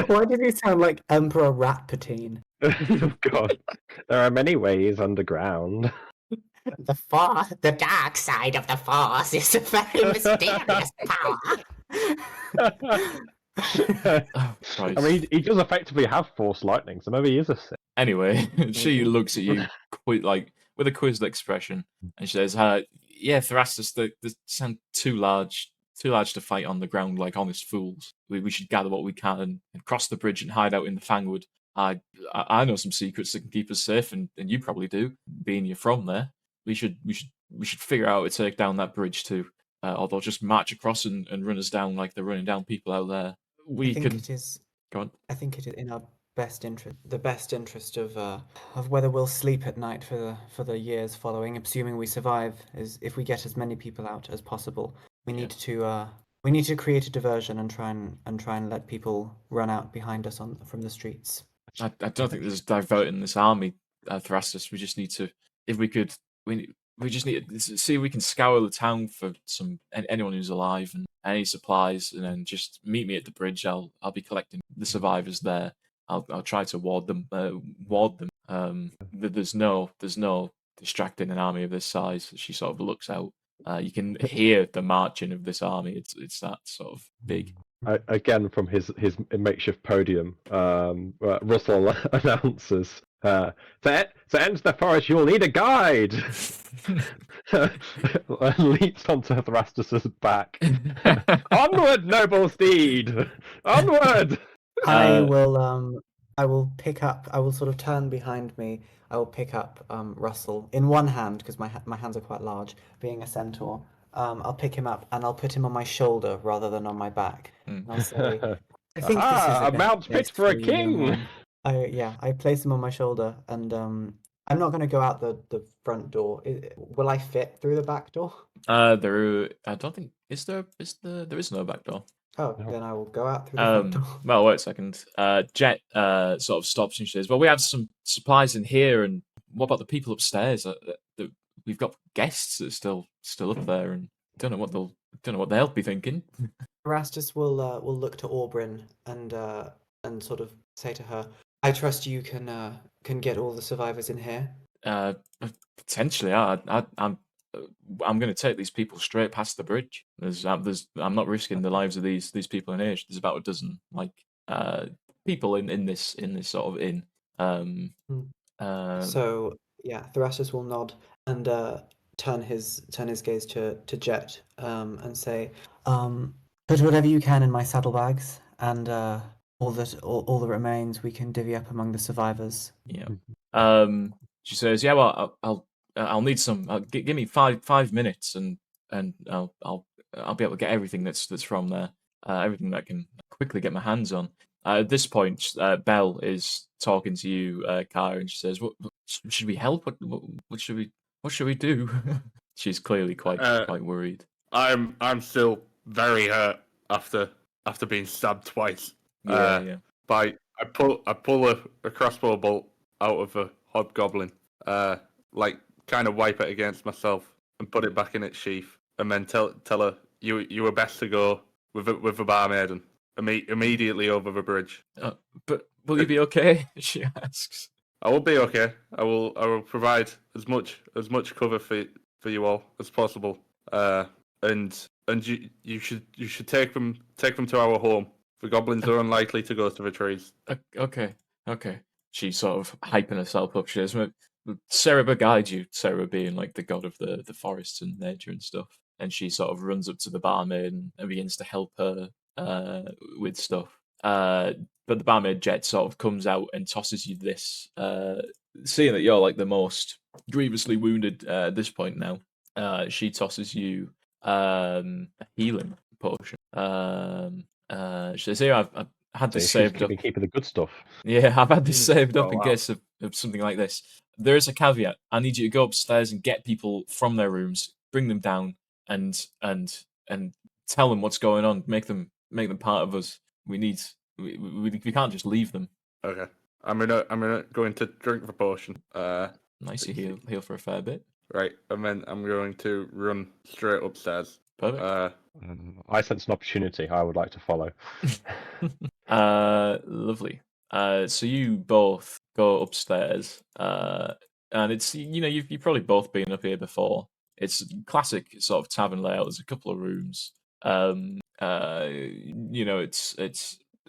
Why did he sound like Emperor Rat-Patine? God. There are many ways underground. The dark side of the Force is a very mysterious power. oh, Christ. I mean, he does effectively have force lightning, so maybe he is a Sith. Anyway, she looks at you quite like with a quizzed expression, and she says, "Yeah, Thrastus, they sound too large to fight on the ground like honest fools. We should gather what we can and cross the bridge and hide out in the Fangwood. I know some secrets that can keep us safe, and you probably do, being you're from there. We should figure out how to take down that bridge too, or they'll just march across and run us down like they're running down people out there. I think it is. Go on. I think it is in our best interest, the best interest of whether we'll sleep at night for the years following, assuming we survive, is if we get as many people out as possible. We need to create a diversion and try and let people run out behind us from the streets. I don't think there's diverting this army, Thrastus. We just need to, if we could, we just need to see if we can scour the town for anyone who's alive and any supplies, and then just meet me at the bridge. I'll be collecting the survivors there. I'll try to ward them. There's no distracting an army of this size. She sort of looks out. You can hear the marching of this army. It's that sort of big. Again, from his makeshift podium, Russell announces, "To enter the forest, you will need a guide." And leaps onto Thrastus's back. "Onward, noble steed! Onward!" I will pick up. I will sort of turn behind me. I will pick up Russell in one hand because my hands are quite large, being a centaur. I'll pick him up and I'll put him on my shoulder rather than on my back. And I'll say, "I think this is a mount fit for a king." I place him on my shoulder, and I'm not going to go out the front door. Will I fit through the back door? I don't think there is no back door. Oh, then I will go out through the front door. Well, wait a second. Jet sort of stops and she says, "Well, we have some supplies in here, and what about the people upstairs? We've got guests that are still up there, and don't know what they'll be thinking." Erastus will look to Aubrin and sort of say to her, "I trust you can get all the survivors in here." Potentially, I'm going to take these people straight past the bridge. I'm not risking the lives of these people in here. There's about a dozen people in this sort of inn. So yeah, Thrastus will nod and turn his gaze to Jet and say, "Put whatever you can in my saddlebags, and all that remains we can divvy up among the survivors." Yeah. She says, "Yeah, well, I'll need some. Give me 5 minutes, and I'll be able to get everything that's from there. Everything that I can quickly get my hands on." At this point, Belle is talking to you, Kaya, and she says, "What should we help? What should we do?" She's clearly quite worried. I'm still very hurt after being stabbed twice. Yeah. I pull a crossbow bolt out of a hobgoblin, kind of wipe it against myself and put it back in its sheath, and then tell her you were best to go with the barmaiden immediately over the bridge. But will you be okay? She asks. I will be okay. I will provide as much cover for you all as possible. And you should take them to our home. The goblins are unlikely to go to the trees. Okay. She's sort of hyping herself up. She says, "Cerebra guide you." Cerebra being like the god of the forests and nature and stuff. And she sort of runs up to the barmaid and begins to help her with stuff. But the barmaid Jet sort of comes out and tosses you this. Seeing that you're like the most grievously wounded at this point now, she tosses you a healing potion. She says, "Here, I've had this saved up." Keeping the good stuff. Yeah, I've had this saved up Oh, in wow. case of something like this. There is a caveat. I need you to go upstairs and get people from their rooms, bring them down, and tell them what's going on. Make them part of us. We can't just leave them. Okay. I'm gonna go into drink the potion. Nice, you heal for a fair bit. Right, and then I'm going to run straight upstairs. Perfect. I sense an opportunity. I would like to follow. Lovely. So you both go upstairs, and it's you've probably both been up here before. It's classic sort of tavern layout. There's a couple of rooms.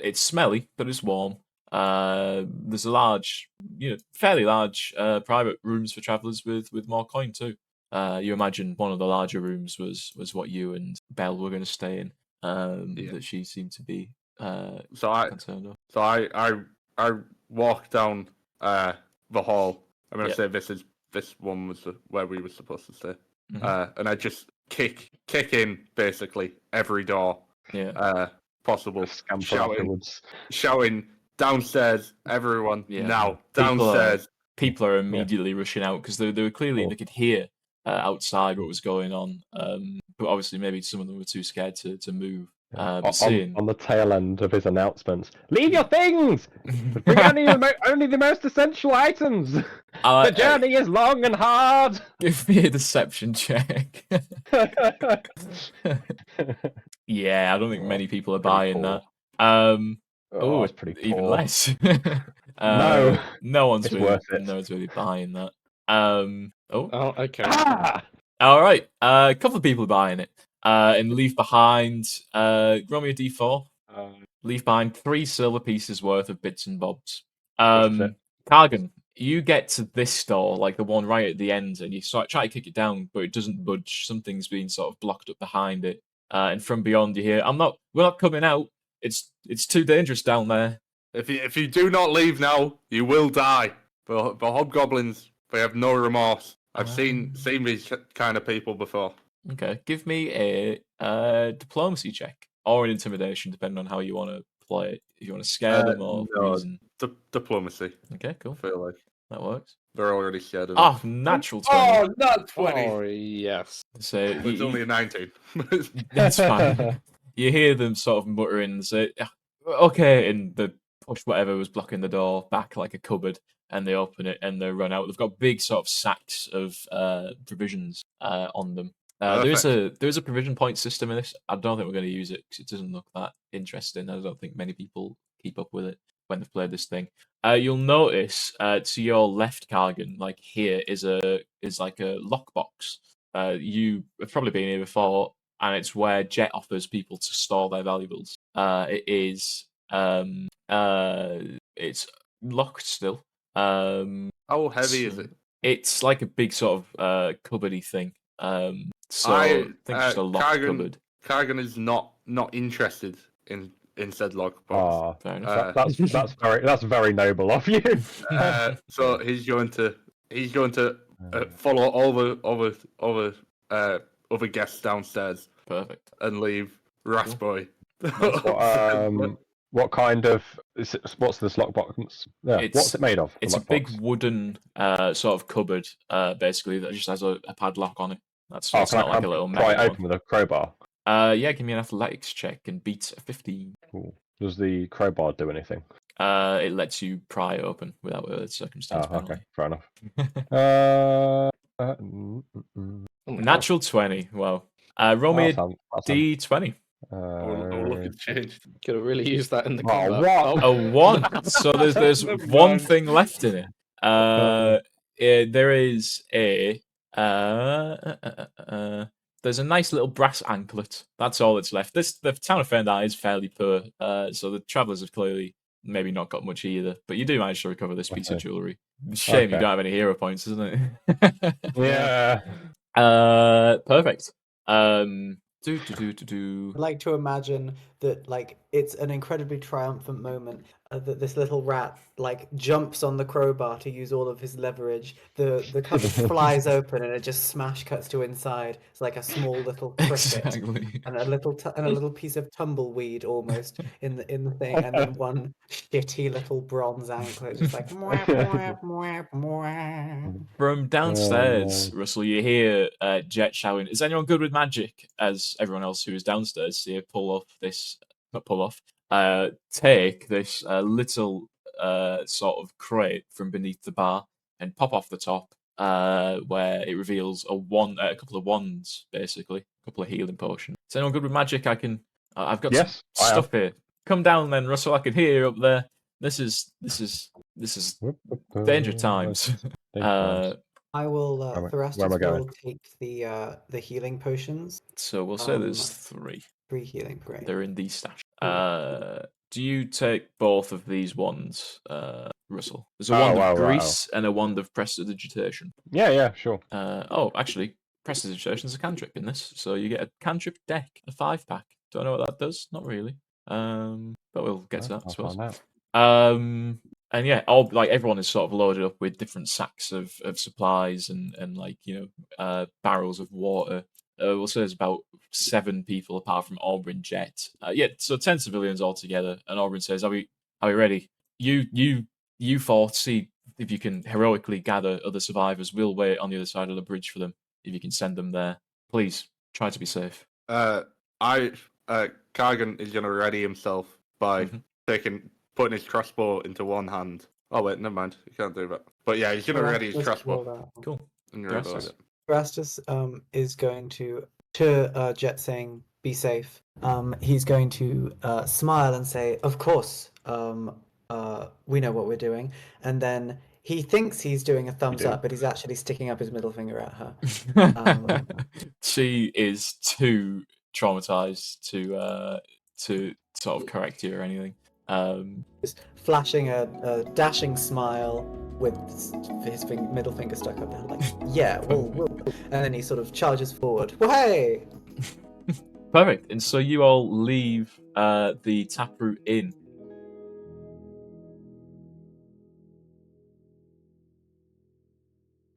It's smelly, but it's warm. There's a large, fairly large private rooms for travellers with more coin too. You imagine one of the larger rooms was what you and Belle were going to stay in. That she seemed to be concerned of. So I walk down the hall. I'm gonna say this one was where we were supposed to stay, and I just kick in basically every door possible, shouting downstairs, everyone now downstairs. People are immediately rushing out because they were clearly they could hear outside what was going on, but obviously maybe some of them were too scared to move. On the tail end of his announcements, leave your things! Bring only the most essential items! The journey is long and hard! Give me a deception check. Yeah, I don't think many people are buying that. It's pretty poor. Even less. No one's really buying that. Okay. All right. A couple of people are buying it. And leave behind, roll me a d4. Leave behind 3 silver pieces worth of bits and bobs. Kargan, you get to this store, like the one right at the end, and you try to kick it down, but it doesn't budge. Something's being sort of blocked up behind it. And from beyond, you hear, we're not coming out. It's too dangerous down there. If you do not leave now, you will die. But hobgoblins, they have no remorse. I've seen these kind of people before. Okay, give me a diplomacy check or an intimidation, depending on how you want to play it. If you want to scare them or reason. Diplomacy. Okay, cool. I feel like that works. They're already scared of it. Natural 20. Oh, not 20. Oh, yes. So it's only a 19. That's fine. You hear them sort of muttering and say, okay, and they push whatever was blocking the door back like a cupboard, and they open it and they run out. They've got big sort of sacks of provisions on them. There is a provision point system in this. I don't think we're going to use it because it doesn't look that interesting. I don't think many people keep up with it when they've played this thing. You'll notice to your left, Kargan, like here is like a lockbox. You have probably been here before, and it's where Jet offers people to store their valuables. It's locked still. How heavy is it? It's like a big sort of cupboardy thing. I think it's just a locked cupboard. Kargan is not interested in said lockbox. Fair enough. That's very noble of you. So he's going to follow all the other guests downstairs. Perfect. And leave Raspboy. What kind of what's this lockbox? Yeah, what's it made of? It's a big wooden sort of cupboard, basically, that just has a padlock on it. That's not like a little metal. Pry it open with a crowbar. Yeah, give me an athletics check and beat a 15. Cool. Does the crowbar do anything? It lets you pry it open without a circumstance penalty. Okay, fair enough. Natural 20. Wow. Roll me a D20. Look, it's changed. Could have really used that in the combat. A 1. So there's one thing left in it. There is a there's a nice little brass anklet. That's all that's left. The town of Fhaendar is fairly poor, so the travellers have clearly maybe not got much either. But you do manage to recover this piece of jewellery. Shame you don't have any hero points, isn't it? Yeah. Perfect. I'd like to imagine that, like, it's an incredibly triumphant moment that this little rat, like, jumps on the crowbar to use all of his leverage. The cupboard flies open and it just smash cuts to inside. It's like a small little cricket and a little piece of tumbleweed almost in the thing, and then one shitty little bronze anklet, just like. From downstairs, Russell, you hear Jet shouting, "Is anyone good with magic?" As everyone else who is downstairs see her take this little sort of crate from beneath the bar and pop off the top, where it reveals a couple of wands, basically, a couple of healing potions. Is anyone good with magic? I've got some stuff here. Come down then, Russell. I can hear you up there. This is danger times. I will. Thrastus will take the healing potions. So we'll say there's 3. 3 healing, great. They're in the stash. Do you take both of these wands, Russell? There's a Oh, wand wow, of right. grease and a wand of prestidigitation. Yeah, sure. Actually, prestidigitation is a cantrip in this, so you get a cantrip deck, a 5-pack. Don't know what that does. Not really. But we'll get to that, I I'll suppose. find out. And yeah, everyone is sort of loaded up with different sacks of supplies and barrels of water. We'll say there's about 7 people apart from Aubrey and Jet. So 10 civilians altogether. And Aubrey says, "Are we ready? You 4 see if you can heroically gather other survivors. We'll wait on the other side of the bridge for them. If you can send them there, please try to be safe." Kargan is gonna ready himself by Mhm. putting his crossbow into one hand. Oh wait, never mind. You can't do that. But yeah, he's gonna ready his Just crossbow. roll that. Cool. And reload Gracias. it. Erastus is going to Jet saying, "Be safe." He's going to smile and say, "Of course. We know what we're doing." And then he thinks he's doing a thumbs do? up, but he's actually sticking up his middle finger at her. She is too traumatized to sort of correct you or anything. Just flashing a dashing smile with his middle finger stuck up there, like, "Yeah, we'll." And then he sort of charges forward. Well, hey! Perfect. And so you all leave the Taproot Inn